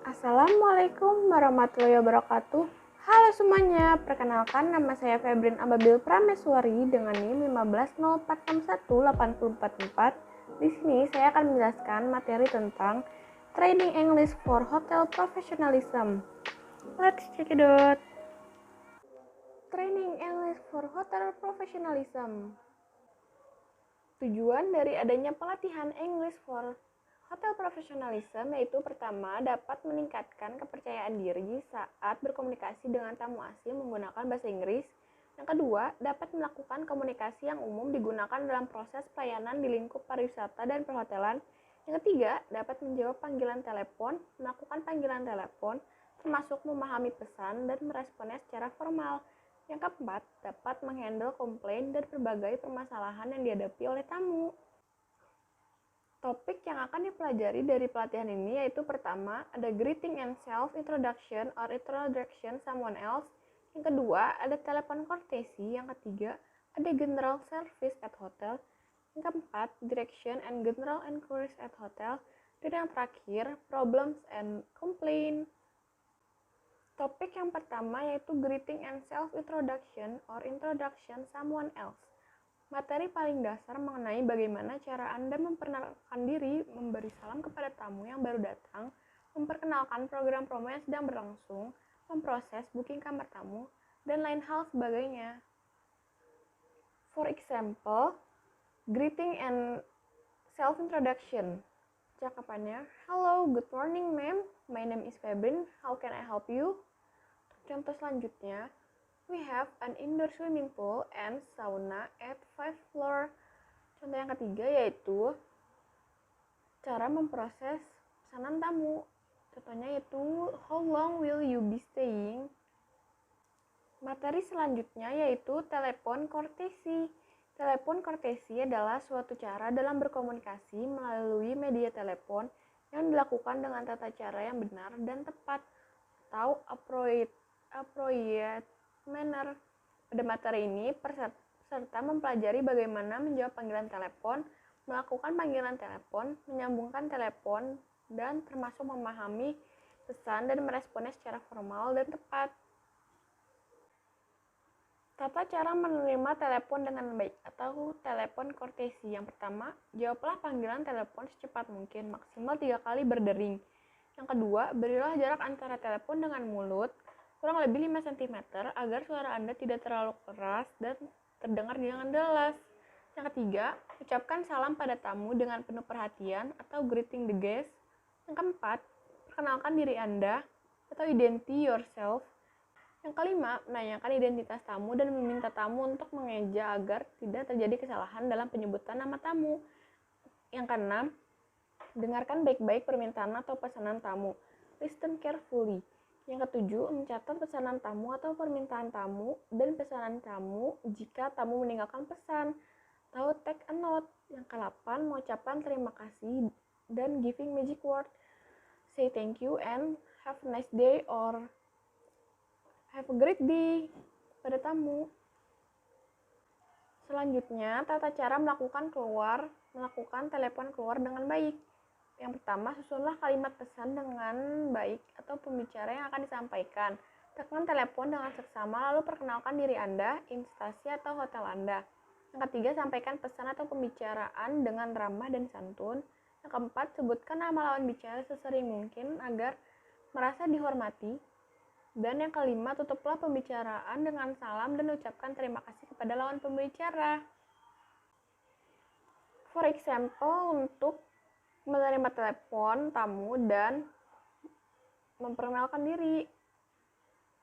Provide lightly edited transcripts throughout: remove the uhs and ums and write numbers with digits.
Assalamualaikum warahmatullahi wabarakatuh. Halo semuanya, perkenalkan nama saya Febrin Ababil Prameswari dengan NIM 1504618444. Di sini saya akan menjelaskan materi tentang Training English for Hotel Professionalism. Let's check it out. Training English for Hotel Professionalism. Tujuan dari adanya pelatihan English for Hotel Professionalism yaitu pertama, dapat meningkatkan kepercayaan diri saat berkomunikasi dengan tamu asing menggunakan bahasa Inggris. Yang kedua, dapat melakukan komunikasi yang umum digunakan dalam proses pelayanan di lingkup pariwisata dan perhotelan. Yang ketiga, dapat menjawab panggilan telepon, melakukan panggilan telepon, termasuk memahami pesan dan meresponnya secara formal. Yang keempat, dapat menghandle komplain dan berbagai permasalahan yang dihadapi oleh tamu. Topik yang akan dipelajari dari pelatihan ini yaitu pertama, ada greeting and self-introduction or introduction someone else. Yang kedua, ada telepon courtesy. Yang ketiga, ada general service at hotel. Yang keempat, direction and general inquiries at hotel. Dan yang terakhir, problems and complaint. Topik yang pertama yaitu greeting and self-introduction or introduction someone else. Materi paling dasar mengenai bagaimana cara Anda memperkenalkan diri, memberi salam kepada tamu yang baru datang, memperkenalkan program promo yang sedang berlangsung, memproses booking kamar tamu, dan lain hal sebagainya. For example, greeting and self-introduction. Cakapannya, hello, good morning ma'am, my name is Febrin, how can I help you? Contoh selanjutnya, we have an indoor swimming pool and sauna at 5th floor. Contoh yang ketiga yaitu cara memproses pesanan tamu. Contohnya yaitu how long will you be staying? Materi selanjutnya yaitu telepon courtesy. Telepon courtesy adalah suatu cara dalam berkomunikasi melalui media telepon yang dilakukan dengan tata cara yang benar dan tepat atau appropriate manner. Pada materi ini, peserta mempelajari bagaimana menjawab panggilan telepon, melakukan panggilan telepon, menyambungkan telepon, dan termasuk memahami pesan dan meresponnya secara formal dan tepat. Tata cara menerima telepon dengan baik atau telepon courtesy. Yang pertama, jawablah panggilan telepon secepat mungkin, maksimal 3 kali berdering. Yang kedua, berilah jarak antara telepon dengan mulut kurang lebih 5 cm agar suara Anda tidak terlalu keras dan terdengar dengan jelas. Yang ketiga, ucapkan salam pada tamu dengan penuh perhatian atau greeting the guest. Yang keempat, perkenalkan diri Anda atau identify yourself. Yang kelima, menanyakan identitas tamu dan meminta tamu untuk mengeja agar tidak terjadi kesalahan dalam penyebutan nama tamu. Yang keenam, dengarkan baik-baik permintaan atau pesanan tamu. Listen carefully. Yang ketujuh, mencatat pesanan tamu atau permintaan tamu dan pesanan tamu jika tamu meninggalkan pesan. Atau take a note. Yang ke-8, mengucapkan terima kasih dan giving magic word. Say thank you and have a nice day or have a great day pada tamu. Selanjutnya, tata cara melakukan telepon keluar dengan baik. Yang pertama, susunlah kalimat pesan dengan baik atau pembicara yang akan disampaikan. Tekan telepon dengan seksama lalu perkenalkan diri Anda, instansi atau hotel Anda. Yang ketiga, sampaikan pesan atau pembicaraan dengan ramah dan santun. Yang keempat, sebutkan nama lawan bicara sesering mungkin agar merasa dihormati. Dan yang kelima, tutuplah pembicaraan dengan salam dan ucapkan terima kasih kepada lawan pembicara. For example, untuk menerima telepon tamu dan memperkenalkan diri.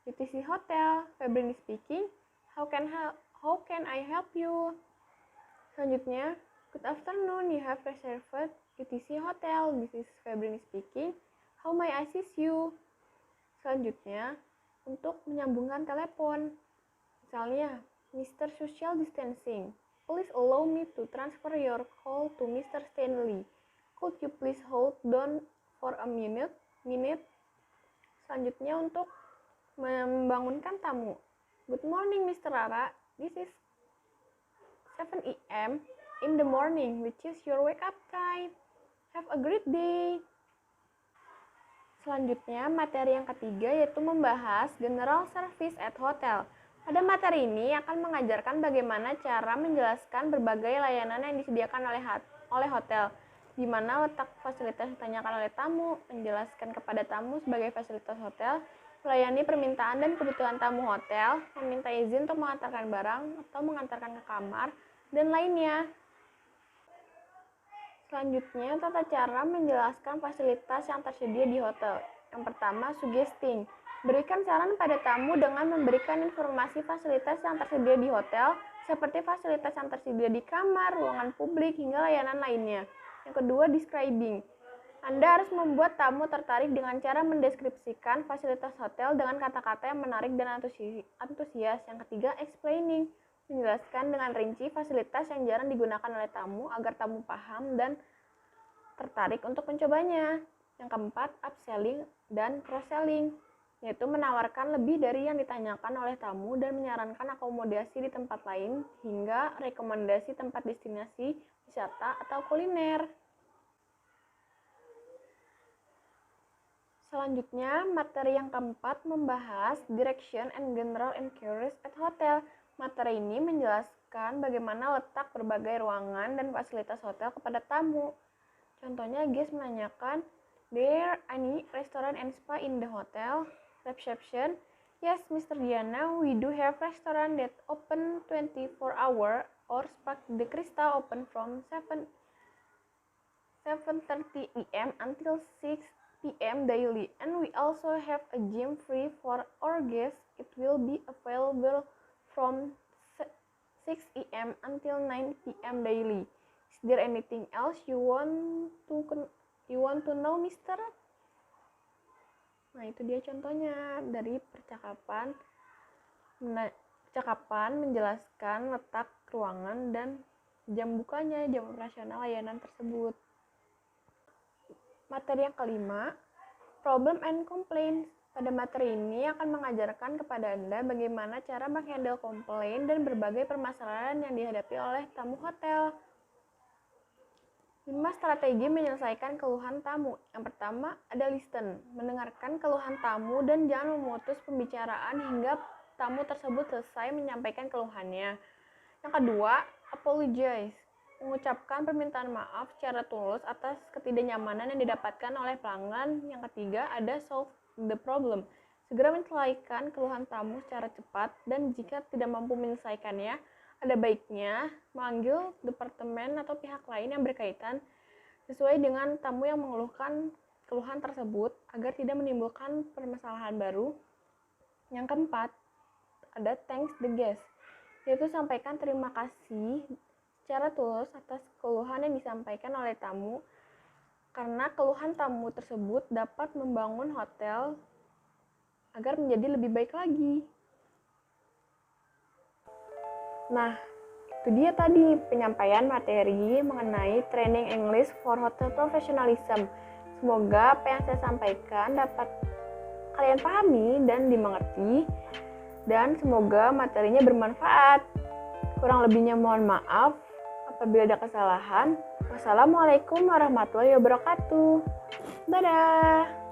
UTC Hotel, Febrin speaking. How can I help you? Selanjutnya, good afternoon. You have reserved UTC Hotel. This is Febrin speaking. How may I assist you? Selanjutnya, untuk menyambungkan telepon. Misalnya, Mr. Social Distancing. Please allow me to transfer your call to Mr. Stanley. Could you please hold down for a minute? Selanjutnya untuk membangunkan tamu. Good morning Mr. Rara. This is 7 a.m. in the morning, which is your wake up time. Have a great day. Selanjutnya, materi yang ketiga yaitu membahas General Service at Hotel. Pada materi ini akan mengajarkan bagaimana cara menjelaskan berbagai layanan yang disediakan oleh hotel, di mana letak fasilitas ditanyakan oleh tamu, menjelaskan kepada tamu sebagai fasilitas hotel, melayani permintaan dan kebutuhan tamu hotel, meminta izin untuk mengantarkan barang atau mengantarkan ke kamar, dan lainnya. Selanjutnya, tata cara menjelaskan fasilitas yang tersedia di hotel. Yang pertama, suggesting. Berikan saran pada tamu dengan memberikan informasi fasilitas yang tersedia di hotel, seperti fasilitas yang tersedia di kamar, ruangan publik, hingga layanan lainnya. Yang kedua, describing. Anda harus membuat tamu tertarik dengan cara mendeskripsikan fasilitas hotel dengan kata-kata yang menarik dan antusias. Yang ketiga, explaining. Menjelaskan dengan rinci fasilitas yang jarang digunakan oleh tamu agar tamu paham dan tertarik untuk mencobanya. Yang keempat, upselling dan cross-selling, yaitu menawarkan lebih dari yang ditanyakan oleh tamu dan menyarankan akomodasi di tempat lain hingga rekomendasi tempat destinasi wisata atau kuliner. Selanjutnya, materi yang keempat membahas Direction and General Inquiries at Hotel. Materi ini menjelaskan bagaimana letak berbagai ruangan dan fasilitas hotel kepada tamu. Contohnya, guest menanyakan, "There any restaurant and spa in the hotel?" Reception, "Yes, Mr. Diana, we do have restaurant that open 24 hour or spa the Crystal open from 7:30 a.m. until 6 p.m. daily, and we also have a gym free for our guests. It will be available from 6 a.m. until 9 p.m. daily. Is there anything else you want to know, Mister?" Nah, itu dia contohnya dari percakapan menjelaskan letak ruangan dan jam bukanya, jam operasional layanan tersebut. Materi yang kelima, problem and complaints. Pada materi ini akan mengajarkan kepada Anda bagaimana cara menghandle komplain dan berbagai permasalahan yang dihadapi oleh tamu hotel. 5 strategi menyelesaikan keluhan tamu. Yang pertama, ada listen. Mendengarkan keluhan tamu dan jangan memutus pembicaraan hingga tamu tersebut selesai menyampaikan keluhannya. Yang kedua, apologize. Mengucapkan permintaan maaf secara tulus atas ketidaknyamanan yang didapatkan oleh pelanggan. Yang ketiga, ada solve the problem. Segera menyelesaikan keluhan tamu secara cepat, dan jika tidak mampu menyelesaikannya, ada baiknya memanggil departemen atau pihak lain yang berkaitan sesuai dengan tamu yang mengeluhkan keluhan tersebut agar tidak menimbulkan permasalahan baru. Yang keempat, ada thanks the guest, yaitu sampaikan terima kasih secara tulus atas keluhan yang disampaikan oleh tamu, karena keluhan tamu tersebut dapat membangun hotel agar menjadi lebih baik lagi. Nah, itu dia tadi penyampaian materi mengenai training English for Hotel Professionalism. Semoga apa yang saya sampaikan dapat kalian pahami dan dimengerti, dan semoga materinya bermanfaat. Kurang lebihnya mohon maaf apabila ada kesalahan. Wassalamualaikum warahmatullahi wabarakatuh. Dadah.